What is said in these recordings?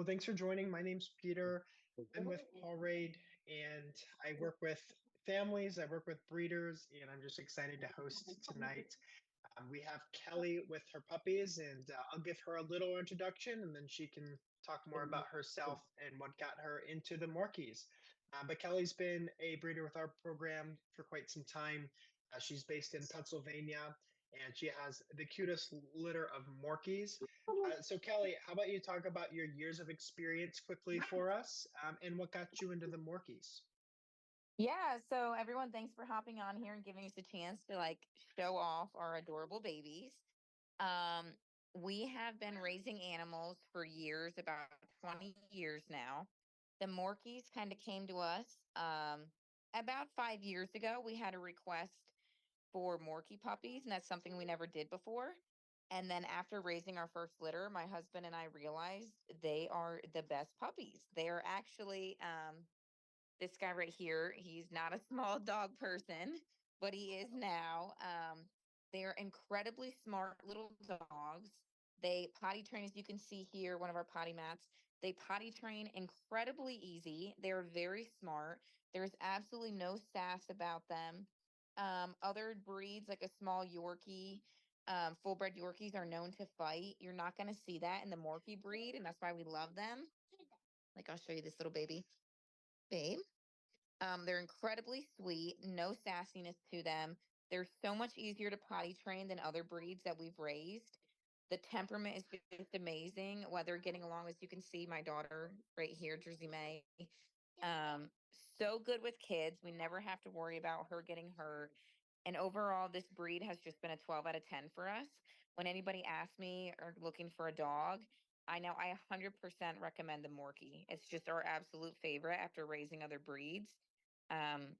thanks for joining. My name's Peter. I'm with Pawrade, and I work with families, I work with breeders, and I'm just excited to host tonight. We have Kelly with her puppies, and I'll give her a little introduction, and then she can talk more about herself and what got her into the Morkies. But Kelly's been a breeder with our program for quite some time. She's based in Pennsylvania, and she has the cutest litter of Morkies. So Kelly, how about you talk about your years of experience quickly for us, and what got you into the Morkies? Yeah, so everyone, thanks for hopping on here and giving us a chance to show off our adorable babies. Um, we have been raising animals for years, about 20 years now. The Morkies kind of came to us about 5 years ago. We had a request for Morkie puppies, and that's something we never did before. And then after raising our first litter, my husband and I realized they are the best puppies. They are actually this guy right here, he's not a small dog person, but he is now. They're incredibly smart little dogs. They potty train, as you can see here, one of our potty mats. They potty train incredibly easy. They're very smart. There's absolutely no sass about them. Other breeds, like a small Yorkie, full bred Yorkies, are known to fight. You're not going to see that in the Morkie breed, and that's why we love them. Like, I'll show you this little baby. Babe. They're incredibly sweet, no sassiness to them. They're so much easier to potty train than other breeds that we've raised. The temperament is just amazing. Whether getting along, as you can see, my daughter right here, Jersey May, um, so good with kids. We never have to worry about her getting hurt. And overall, this breed has just been a 12 out of 10 for us. When anybody asks me or looking for a dog, I know I 100% recommend the Morkie. It's just our absolute favorite after raising other breeds. Um,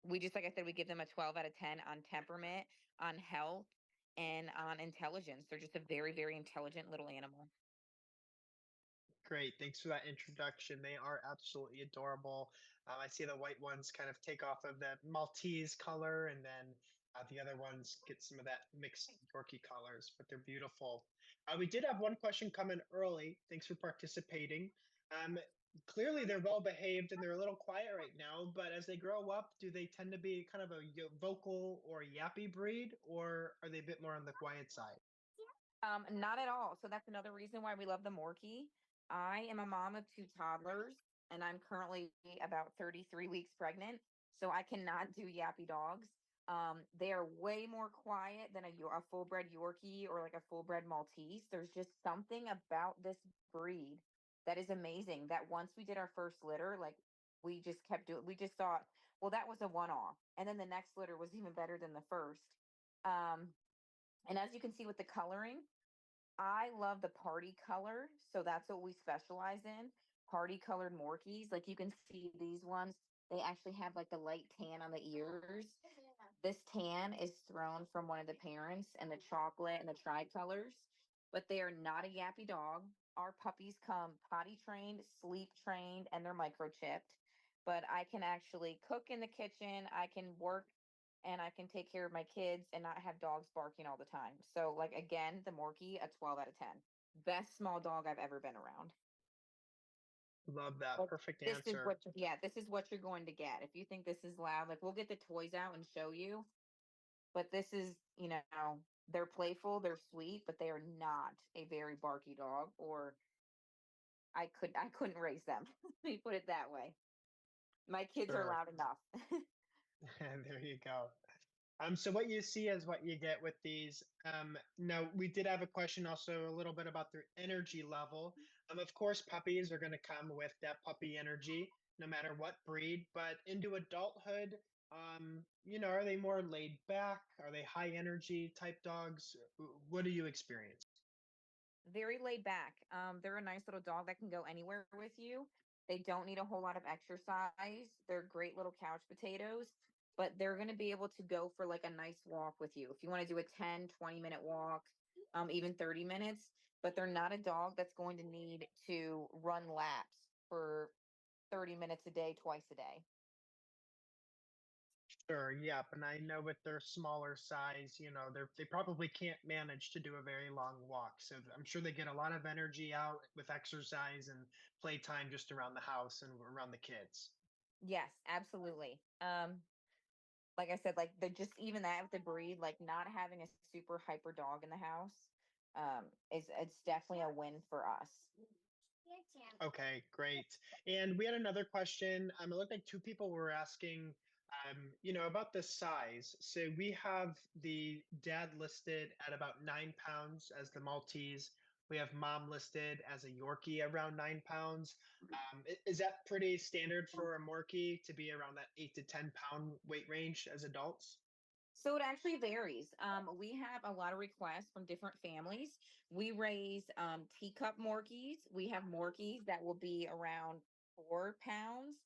we just, like I said, we give them a 12 out of 10 on temperament, on health, and on intelligence. They're just a very, very intelligent little animal. Great, thanks for that introduction. They are absolutely adorable. I see the white ones kind of take off of the Maltese color, and then the other ones get some of that mixed Yorkie colors, but they're beautiful. We did have one question come in early. Thanks for participating. Um, Clearly, they're well behaved and they're a little quiet right now, but as they grow up, do they tend to be kind of a vocal or yappy breed, or are they a bit more on the quiet side? Not at all. So that's another reason why we love the Morkie. I am a mom of two toddlers, and I'm currently about 33 weeks pregnant. So I cannot do yappy dogs. They are way more quiet than a full bred Yorkie or like a full bred Maltese. There's just something about this breed that is amazing. That once we did our first litter, like we just kept doing, we just thought, well, that was a one off. And then the next litter was even better than the first. Um, and as you can see with the coloring, I love the party color. So that's what we specialize in. Party colored Morkies. Like you can see these ones, they actually have like the light tan on the ears. This tan is thrown from one of the parents, and the chocolate and the tricolors, but they are not a yappy dog. Our puppies come potty trained, sleep trained, and they're microchipped. But I can actually cook in the kitchen. I can work and I can take care of my kids and not have dogs barking all the time. So, like, again, the Morkie, a 12 out of 10. Best small dog I've ever been around. Love that. But Perfect this is answer. what, yeah, this is what you're going to get. If you think this is loud, like, we'll get the toys out and show you. But this is, they're playful, they're sweet, but they are not a very barky dog, or I couldn't raise them. Let me put it that way. My kids are Sure. loud enough. There you go. So what you see is what you get with these. Now we did have a question also a little bit about their energy level. Of course, puppies are going to come with that puppy energy, no matter what breed. But into adulthood, are they more laid back? Are they high energy type dogs? What do you experience? Very laid back. They're a nice little dog that can go anywhere with you. They don't need a whole lot of exercise. They're great little couch potatoes, but they're going to be able to go for like a nice walk with you. If you want to do a 10, 20-minute walk, even 30 minutes, but they're not a dog that's going to need to run laps for 30 minutes a day, twice a day. Sure, yep, and I know with their smaller size, they probably can't manage to do a very long walk. So I'm sure they get a lot of energy out with exercise and playtime just around the house and around the kids. Yes, absolutely. Like I said, like the just even that with the breed, like not having a super hyper dog in the house, is it's definitely a win for us. Okay, great. And we had another question. It looked like two people were asking, about the size. So we have the dad listed at about 9 pounds as the Maltese. We have mom listed as a Yorkie around 9 pounds. Is that pretty standard for a Morkie to be around that 8 to 10 pound weight range as adults? So it actually varies. We have a lot of requests from different families. We raise teacup Morkies. We have Morkies that will be around 4 pounds.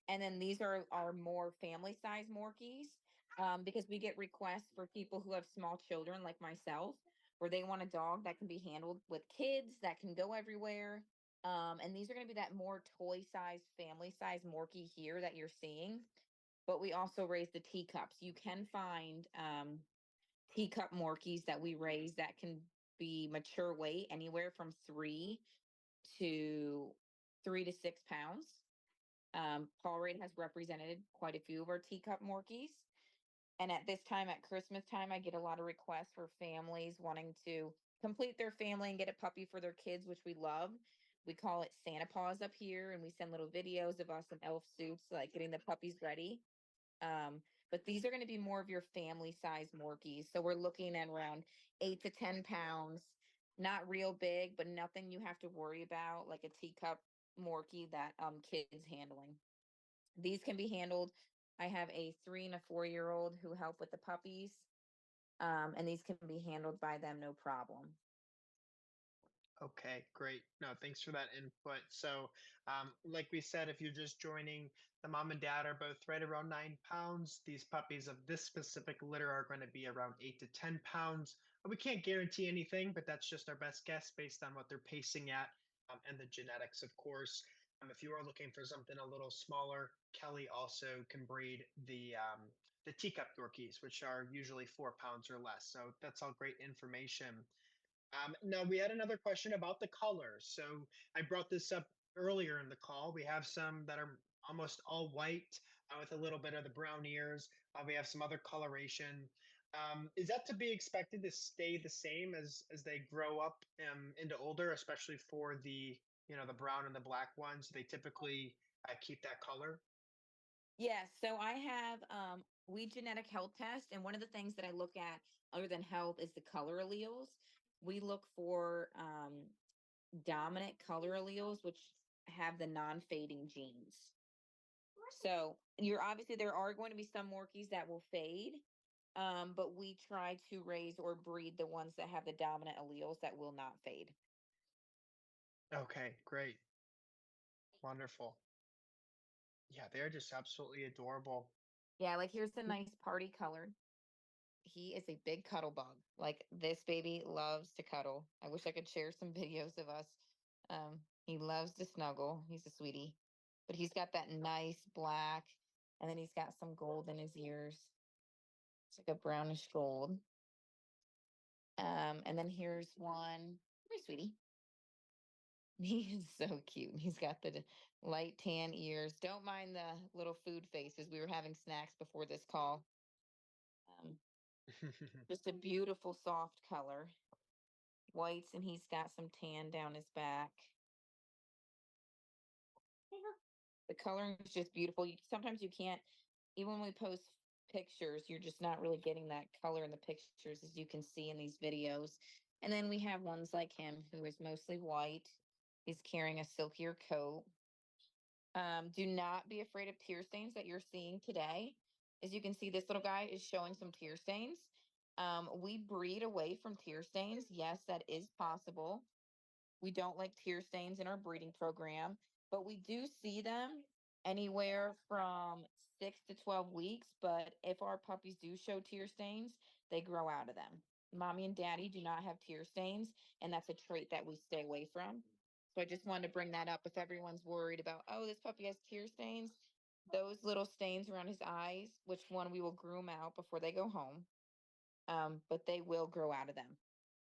And then these are more family size Morkies, because we get requests for people who have small children like myself, where they want a dog that can be handled with kids, that can go everywhere. And these are going to be that more toy size, family size Morkie here that you're seeing, but we also raise the teacups. You can find teacup Morkies that we raise that can be mature weight anywhere from to 3 to 6 pounds. Pawrade has represented quite a few of our teacup Morkies. And at this time, at Christmas time, I get a lot of requests for families wanting to complete their family and get a puppy for their kids, which we love. We call it Santa Paws up here, and we send little videos of us in elf suits, like getting the puppies ready. Um, but these are going to be more of your family size Morkies. So we're looking at around 8 to 10 pounds, not real big, but nothing you have to worry about, like a teacup Morkie that kids handling. These can be handled. I have a 3 and a 4 year old who help with the puppies. And these can be handled by them, no problem. Okay, great. No, thanks for that input. So, like we said, if you're just joining, the mom and dad are both right around 9 pounds. These puppies of this specific litter are going to be around 8 to 10 pounds. We can't guarantee anything, but that's just our best guess based on what they're pacing at, and the genetics, of course. If you are looking for something a little smaller, Kelly also can breed the teacup Yorkies, which are usually 4 pounds or less. So that's all great information. Now, we had another question about the colors. So I brought this up earlier in the call. We have some that are almost all white, with a little bit of the brown ears. We have some other coloration. Is that to be expected to stay the same as they grow up, into older, especially for the brown and the black ones? They typically keep that color. Yes. So I have we genetic health test, and one of the things that I look at other than health is the color alleles. We look for dominant color alleles, which have the non-fading genes. So you're obviously there are going to be some Morkies that will fade, but we try to raise or breed the ones that have the dominant alleles that will not fade. Okay, great. Wonderful. Yeah, they're just absolutely adorable. Yeah, like here's the nice party color. He is a big cuddle bug. Like this baby loves to cuddle. I wish I could share some videos of us. He loves to snuggle. He's a sweetie, but he's got that nice black, and then he's got some gold in his ears. It's like a brownish gold. And then here's one. Hi, sweetie. He is so cute. He's got the light tan ears. Don't mind the little food faces. We were having snacks before this call. Um, just a beautiful soft color. Whites, and he's got some tan down his back. The coloring is just beautiful. Sometimes you can't, even when we post pictures, you're just not really getting that color in the pictures as you can see in these videos. And then we have ones like him who is mostly white. He's carrying a silkier coat. Do not be afraid of tear stains that you're seeing today. As you can see, this little guy is showing some tear stains. We breed away from tear stains. Yes, that is possible. We don't like tear stains in our breeding program, but we do see them anywhere from 6 to 12 weeks. But if our puppies do show tear stains, they grow out of them. Mommy and daddy do not have tear stains, and that's a trait that we stay away from. So I just wanted to bring that up if everyone's worried about, oh, this puppy has tear stains. those little stains around his eyes, which one we will groom out before they go home. But they will grow out of them.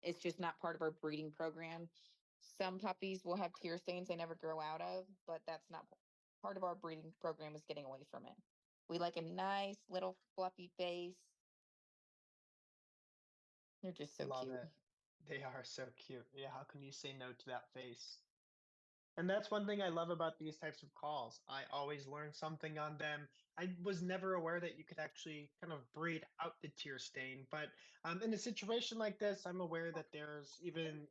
It's just not part of our breeding program. Some puppies will have tear stains they never grow out of, but that's not part of our breeding program is getting away from it. We like a nice little fluffy face. They're just so Love cute. it. They are so cute. Yeah, how can you say no to that face? And that's one thing I love about these types of calls. I always learn something on them. I was never aware that you could actually kind of breed out the tear stain. But in a situation like this, I'm aware that there's even,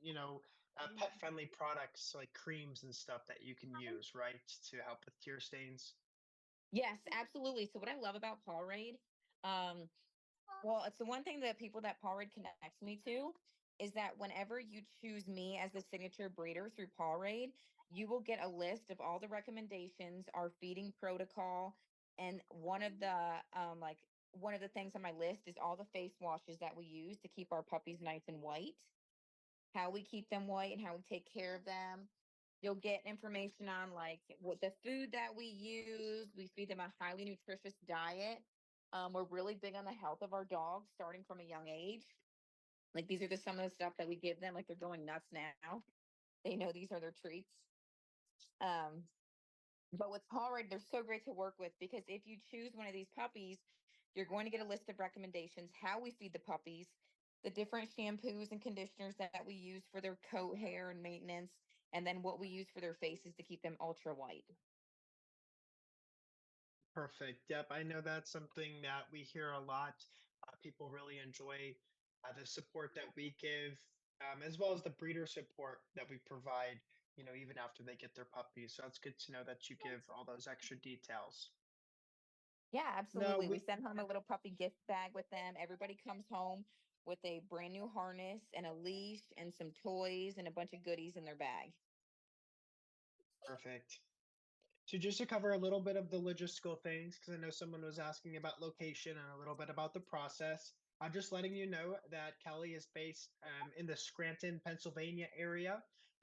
pet-friendly products like creams and stuff that you can use, right, to help with tear stains. Yes, absolutely. So what I love about Pawrade, um, well, it's the one thing that people that Pawrade connects me to is that whenever you choose me as the signature breeder through Pawrade, you will get a list of all the recommendations, our feeding protocol, and one of the things on my list is all the face washes that we use to keep our puppies nice and white, how we keep them white and how we take care of them. You'll get information on like what the food that we use. We feed them a highly nutritious diet. We're really big on the health of our dogs starting from a young age. Like these are just some of the stuff that we give them. Like they're going nuts now. They know these are their treats. Um, but with Pawrade, they're so great to work with because if you choose one of these puppies, you're going to get a list of recommendations, how we feed the puppies, the different shampoos and conditioners that we use for their coat, hair, and maintenance, and then what we use for their faces to keep them ultra white. Perfect. Yep, I know that's something that we hear a lot. People really enjoy the support that we give, as well as the breeder support that we provide, even after they get their puppies. So it's good to know that you give all those extra details. Yeah, Now, absolutely. We send home a little puppy gift bag with them. Everybody comes home with a brand new harness and a leash and some toys and a bunch of goodies in their bag. perfect. So just to cover a little bit of the logistical things, because I know someone was asking about location and a little bit about the process. I'm just letting you know that Kelly is based in the Scranton, Pennsylvania area.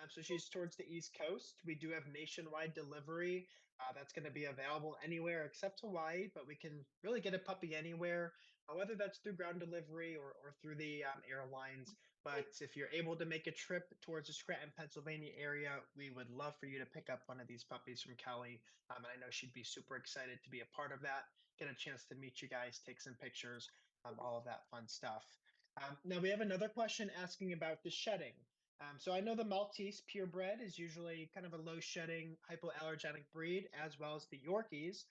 So she's towards the East Coast. We do have nationwide delivery. That's going to be available anywhere except Hawaii, but we can really get a puppy anywhere, whether that's through ground delivery or through the airlines. But if you're able to make a trip towards the Scranton, Pennsylvania area, we would love for you to pick up one of these puppies from Kelly. And I know she'd be super excited to be a part of that, get a chance to meet you guys, take some pictures, all of that fun stuff. Now, we have another question asking about the shedding. So I know the Maltese purebred is usually kind of a low shedding hypoallergenic breed, as well as the Yorkies.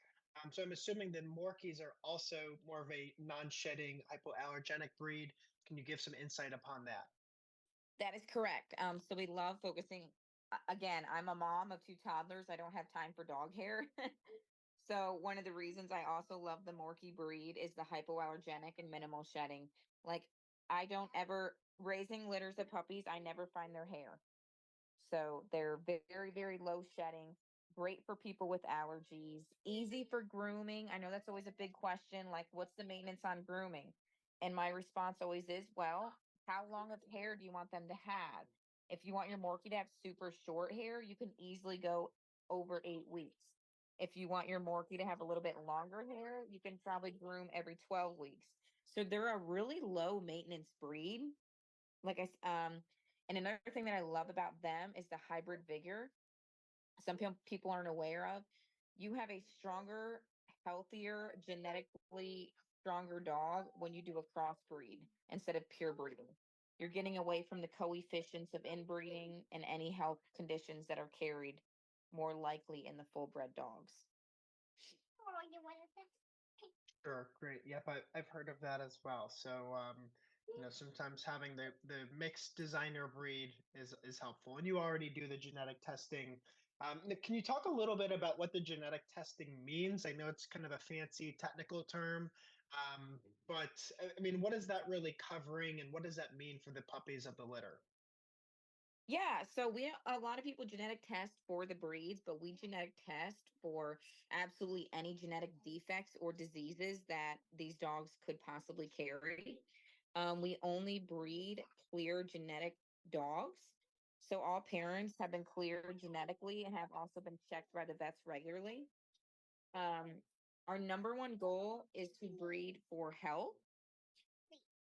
So I'm assuming the Morkies are also more of a non-shedding hypoallergenic breed. Can you give some insight upon that? That is correct. So we love focusing. Again, I'm a mom of two toddlers. I don't have time for dog hair. So one of the reasons I also love the Morkie breed is the hypoallergenic and minimal shedding. Like I don't ever raising litters of puppies, I never find their hair. So they're very, very low shedding, great for people with allergies, easy for grooming. I know that's always a big question. Like, what's the maintenance on grooming? And my response always is, well, how long of hair do you want them to have? If you want your Morkie to have super short hair, you can easily go over 8 weeks. If you want your Morkie to have a little bit longer hair, you can probably groom every 12 weeks. So they're a really low maintenance breed. Like and another thing that I love about them is the hybrid vigor. Some people aren't aware of. You have a stronger, healthier, genetically stronger dog when you do a crossbreed instead of pure breeding. You're getting away from the coefficients of inbreeding and any health conditions that are carried more likely in the full bred dogs. Sure, great. Yep, I've heard of that as well. So, sometimes having the mixed designer breed is helpful, and you already do the genetic testing. Can you talk a little bit about what the genetic testing means? I know it's kind of a fancy technical term, but I mean, what is that really covering, and what does that mean for the puppies of the litter? Yeah, so we a lot of people genetic test for the breeds, but we genetic test for absolutely any genetic defects or diseases that these dogs could possibly carry. We only breed clear genetic dogs. So all parents have been cleared genetically and have also been checked by the vets regularly. Our number one goal is to breed for health.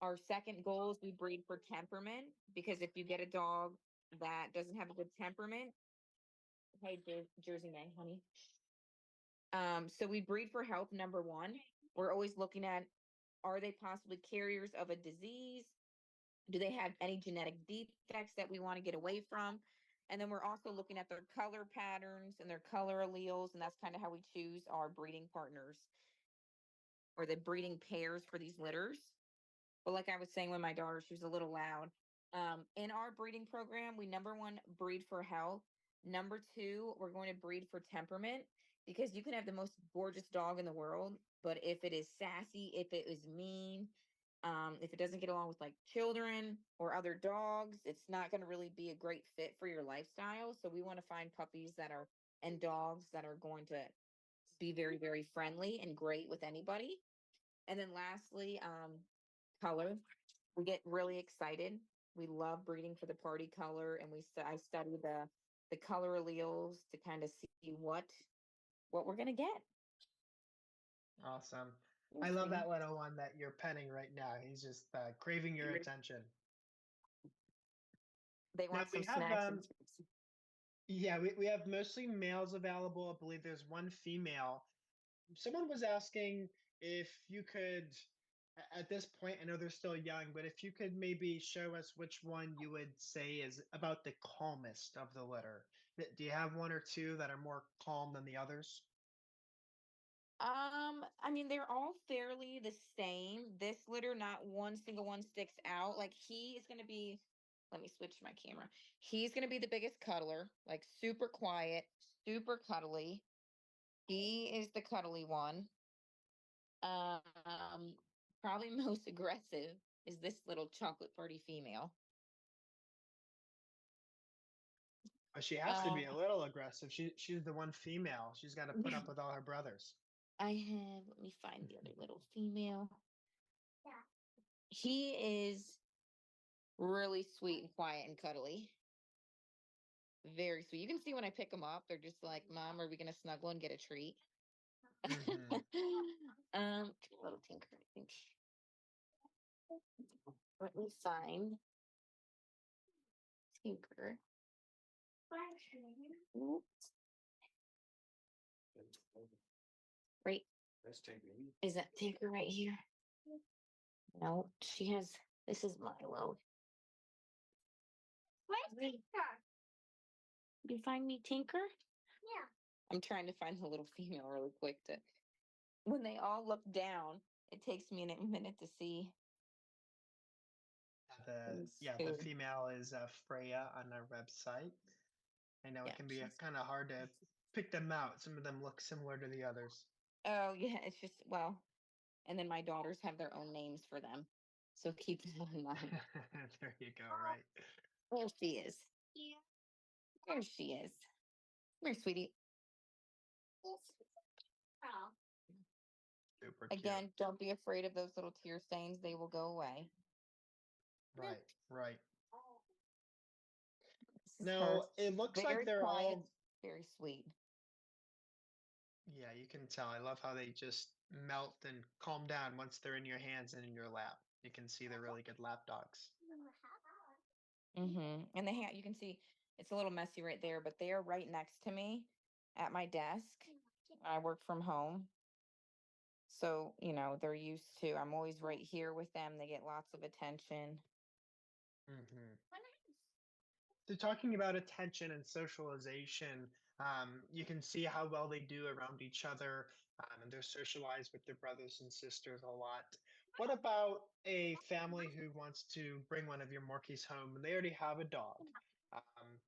Our second goal is we breed for temperament, because if you get a dog that doesn't have a good temperament, hey, Jersey May, honey. So we breed for health, number one. We're always looking at, are they possibly carriers of a disease? Do they have any genetic defects that we want to get away from? And then we're also looking at their color patterns and their color alleles, and that's kind of how we choose our breeding partners or the breeding pairs for these litters. But like I was saying with my daughter, she was a little loud. In our breeding program, we number one, breed for health. Number two, we're going to breed for temperament, because you can have the most gorgeous dog in the world, but if it is sassy, if it is mean, if it doesn't get along with like children or other dogs, it's not going to really be a great fit for your lifestyle. So we want to find puppies that are and dogs that are going to be very, very friendly and great with anybody. And then lastly, color. We get really excited. We love breeding for the party color, and I study the color alleles to kind of see what we're gonna get. Awesome. Yes, I love sweetie. that little one that you're petting right now. He's just craving your attention. They Now want we some have snacks and treats. yeah, we have mostly males available. I believe there's one female. Someone was asking if you could, at this point, I know they're still young, but if you could maybe show us which one you would say is about the calmest of the litter. Do you have one or two that are more calm than the others? I mean, they're all fairly the same. This litter, not one single one sticks out. Like he is gonna be, let me switch my camera. He's gonna be the biggest cuddler, like super quiet, super cuddly. He is the cuddly one. Um, Probably most aggressive is this little chocolate party female. She has to Uh, be a little aggressive. She's the one female. She's got to put up with all her brothers. let me find the other little female. He is really sweet and quiet and cuddly. Very sweet. You can see when I pick them up, they're just like, Mom, are we going to snuggle and get a treat? Hmm. Little Tinker, I think. Let me find Tinker. Oops. Right. Is that Tinker right here? No, she has, this is Milo. Where's Tinker? You find me Tinker? Yeah. I'm trying to find the little female really quick to, when they all look down, it takes me a minute to see. The female is Freya on our website. I know Yeah, it can be kind of hard to pick them out. Some of them look similar to the others. oh yeah, it's just, well, and then my daughters have their own names for them. So keep that in mind. There you go, right? There she is. Yeah. There she is. Come here, sweetie. Super cute. Again, don't be afraid of those little tear stains. They will go away. Right, right. This is her. No, it looks like Very they're quiet, all, very sweet. yeah, you can tell. I love how they just melt and calm down once they're in your hands and in your lap. You can see they're really good lap dogs. And they you can see it's a little messy right there, but they are right next to me at my desk. I work from home. So, they're used to, I'm always right here with them. They get lots of attention. Hmm. So talking about attention and socialization, you can see how well they do around each other, and they're socialized with their brothers and sisters a lot. What about a family who wants to bring one of your Morkies home and they already have a dog? Um,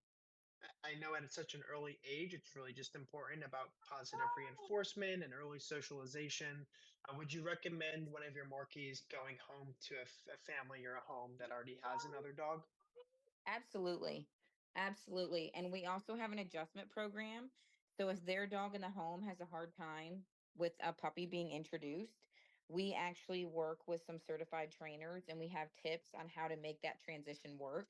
I know at such an early age, it's really just important about positive reinforcement and early socialization. Would you recommend one of your Morkies going home to a family or a home that already has another dog? Absolutely. Absolutely. And we also have an adjustment program. So if their dog in the home has a hard time with a puppy being introduced, we actually work with some certified trainers and we have tips on how to make that transition work.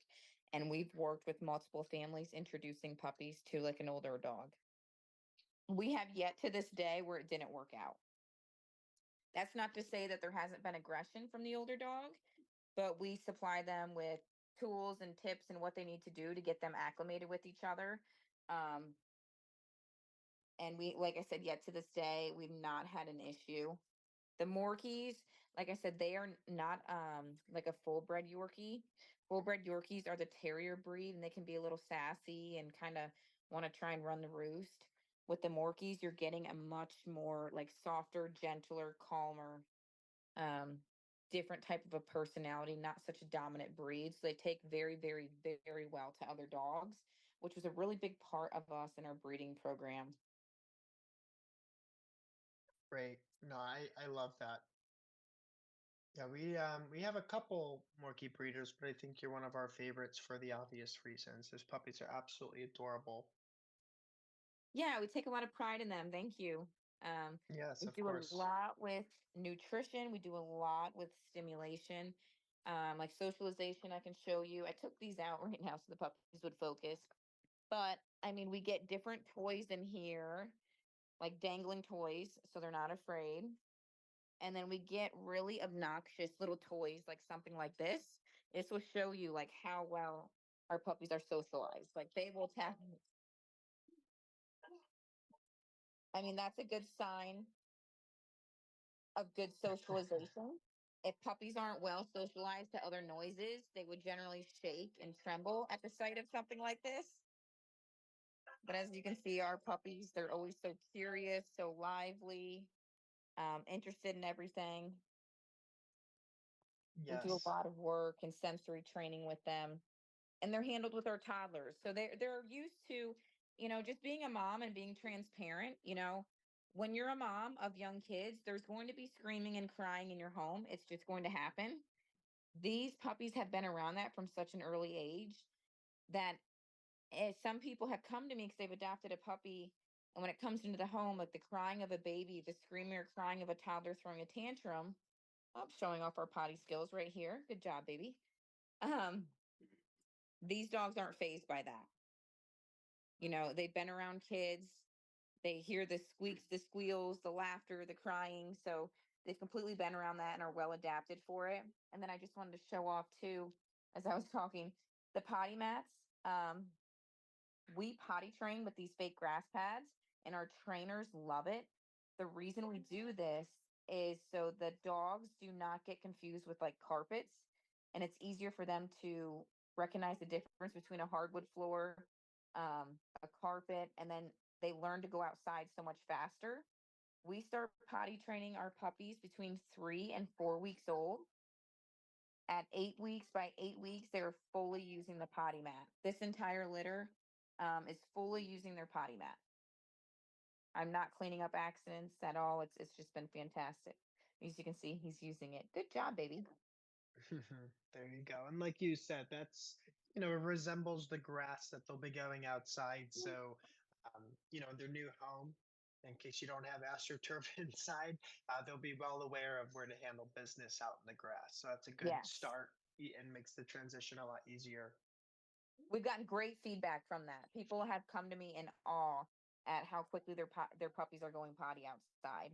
And we've worked with multiple families introducing puppies to like an older dog. We have yet to this day where it didn't work out. That's not to say that there hasn't been aggression from the older dog, but we supply them with tools and tips and what they need to do to get them acclimated with each other. Um, and we, like I said, yet to this day, we've not had an issue. The Morkies, like I said, they are not like a full bred Yorkie. Full bred Yorkies are the terrier breed, and they can be a little sassy and kind of want to try and run the roost. With the Morkies, you're getting a much more like softer, gentler, calmer, um, different type of a personality, not such a dominant breed. So they take very, very, very well to other dogs, which was a really big part of us in our breeding program. Great. No, I love that. Yeah, we have a couple Morkie breeders, but I think you're one of our favorites for the obvious reasons. Those puppies are absolutely adorable. Yeah, we take a lot of pride in them. Thank you. Yes, We of do a course. lot with nutrition. We do a lot with stimulation, like socialization. I can show you. I took these out right now so the puppies would focus. But I mean, we get different toys in here, like dangling toys, so they're not afraid. And then we get really obnoxious little toys, like something like this. This will show you like how well our puppies are socialized. Like they will tap. I mean, that's a good sign of good socialization. If puppies aren't well socialized to other noises, they would generally shake and tremble at the sight of something like this. But as you can see, our puppies, they're always so curious, so lively, interested in everything. We do a Yes. lot of work and sensory training with them, and they're handled with our toddlers. So they're used to, just being a mom and being transparent. When you're a mom of young kids, there's going to be screaming and crying in your home. It's just going to happen. These puppies have been around that from such an early age that some people have come to me because they've adopted a puppy. And when it comes into the home, like the crying of a baby, the screaming or crying of a toddler throwing a tantrum, I'm showing off our potty skills right here. Good job, baby. Um, these dogs aren't phased by that. They've been around kids. They hear the squeaks, the squeals, the laughter, the crying. So they've completely been around that and are well adapted for it. And then I just wanted to show off too, as I was talking, the potty mats. Um, we potty train with these fake grass pads, and our trainers love it. The reason we do this is so the dogs do not get confused with like carpets, and it's easier for them to recognize the difference between a hardwood floor, a carpet, and then they learn to go outside so much faster. We start potty training our puppies between 3 and 4 weeks old. At 8 weeks, by 8 weeks, they're fully using the potty mat. This entire litter is fully using their potty mat. I'm not cleaning up accidents at all. It's just been fantastic. As you can see, he's using it. Good job, baby. There you go. And like you said, that's, it resembles the grass that they'll be going outside. So, their new home, in case you don't have AstroTurf inside, they'll be well aware of where to handle business out in the grass. So that's a good Yes. start and makes the transition a lot easier. We've gotten great feedback from that. People have come to me in awe at how quickly their puppies are going potty outside.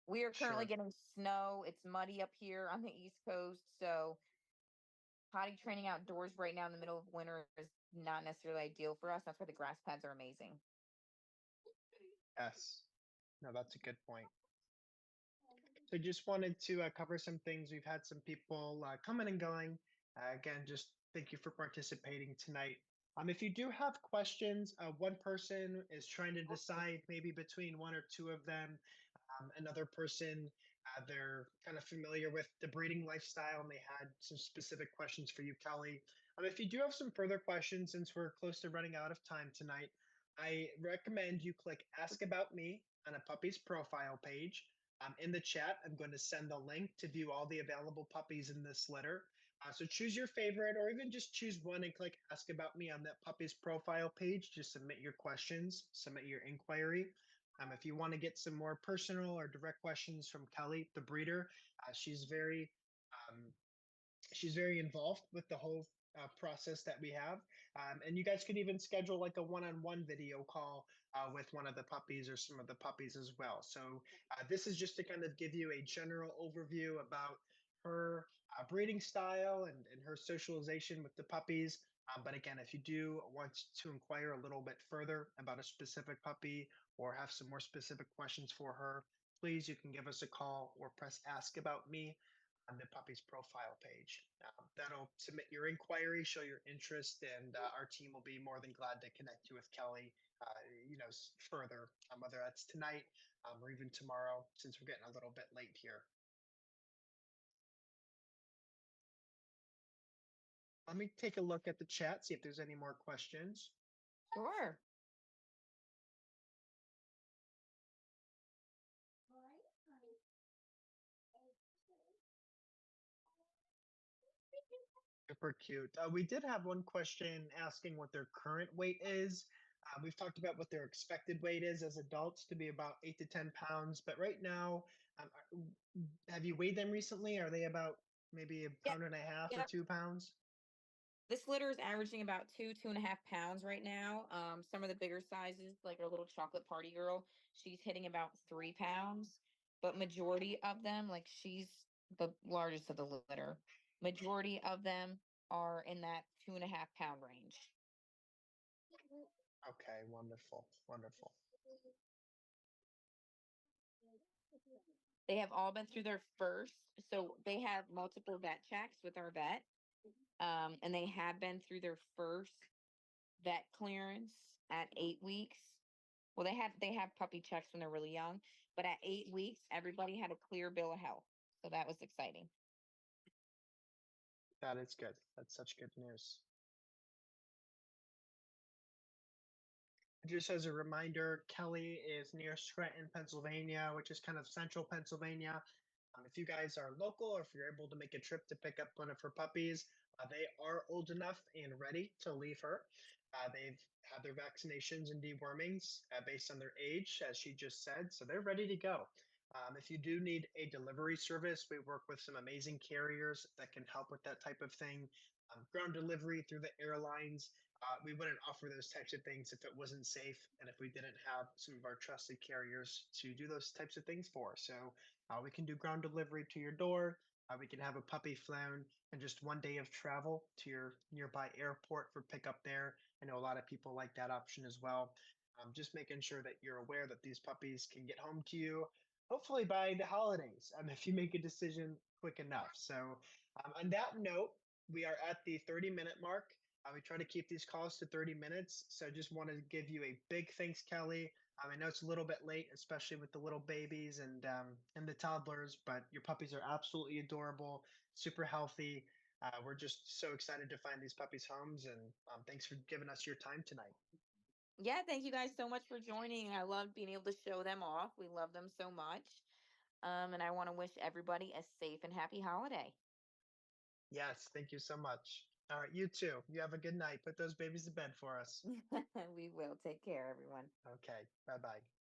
We are currently Sure. getting snow. It's muddy up here on the East Coast, so potty training outdoors right now in the middle of winter is not necessarily ideal for us. That's why the grass pads are amazing. Yes. No, that's a good point. So just wanted to cover some things. We've had some people coming and going. Again, just thank you for participating tonight. If you do have questions, one person is trying to decide maybe between one or two of them. Another person, they're kind of familiar with the breeding lifestyle and they had some specific questions for you, Kelly. If you do have some further questions, since we're close to running out of time tonight, I recommend you click Ask About Me on a puppy's profile page. In the chat, I'm going to send the link to view all the available puppies in this litter. So choose your favorite, or even just choose one and click Ask About Me on that puppy's profile page. Just submit your questions, submit your inquiry. If you want to get some more personal or direct questions from Kelly, the breeder, she's very um, she's very involved with the whole process that we have. And you guys could even schedule like a one-on-one video call with one of the puppies or some of the puppies as well. So this is just to kind of give you a general overview about her breeding style and her socialization with the puppies. But again, if you do want to inquire a little bit further about a specific puppy or have some more specific questions for her, please you can give us a call or press ask about me on the puppy's profile page. That'll submit your inquiry, show your interest, and our team will be more than glad to connect you with Kelly, further, whether that's tonight or even tomorrow, since we're getting a little bit late here. Let me take a look at the chat, see if there's any more questions. Sure. Super cute. We did have one question asking what their current weight is. We've talked about what their expected weight is as adults to be about 8 to 10 pounds. But right now, have you weighed them recently? Are they about maybe a Yep. pound and a half or Yep. 2 pounds? This litter is averaging about 2.5 pounds right now. Some of the bigger sizes, like our little chocolate party girl, she's hitting about 3 pounds. But majority of them, like she's the largest of the litter, majority of them are in that 2.5 pound range. Okay, wonderful, wonderful. They have all been through their first, so they have multiple vet checks with our vet, and they have been through their first vet clearance at 8 weeks. Well, they have puppy checks when they're really young, but at 8 weeks, everybody had a clear bill of health, so that was exciting. That is good. That's such good news. Just as a reminder, Kelly is near Scranton, Pennsylvania, which is kind of central Pennsylvania. If you guys are local or if you're able to make a trip to pick up one of her puppies, they are old enough and ready to leave her. They've had their vaccinations and dewormings based on their age, as she just said, so they're ready to go. If you do need a delivery service, we work with some amazing carriers that can help with that type of thing. Ground delivery through the airlines. We wouldn't offer those types of things if it wasn't safe and if we didn't have some of our trusted carriers to do those types of things for. So we can do ground delivery to your door. We can have a puppy flown in just one day of travel to your nearby airport for pickup there. I know a lot of people like that option as well. Just making sure that you're aware that these puppies can get home to you, hopefully by the holidays, if you make a decision quick enough. So, on that note, we are at the 30-minute mark. We try to keep these calls to 30 minutes. So, I just want to give you a big thanks, Kelly. I know it's a little bit late, especially with the little babies and the toddlers, but your puppies are absolutely adorable, super healthy. We're just so excited to find these puppies' homes, and thanks for giving us your time tonight. Yeah, thank you guys so much for joining. I love being able to show them off. We love them so much. And I want to wish everybody a safe and happy holiday. Yes, thank you so much. All right, you too. You have a good night. Put those babies to bed for us. We will. Take care, everyone. Okay, bye bye.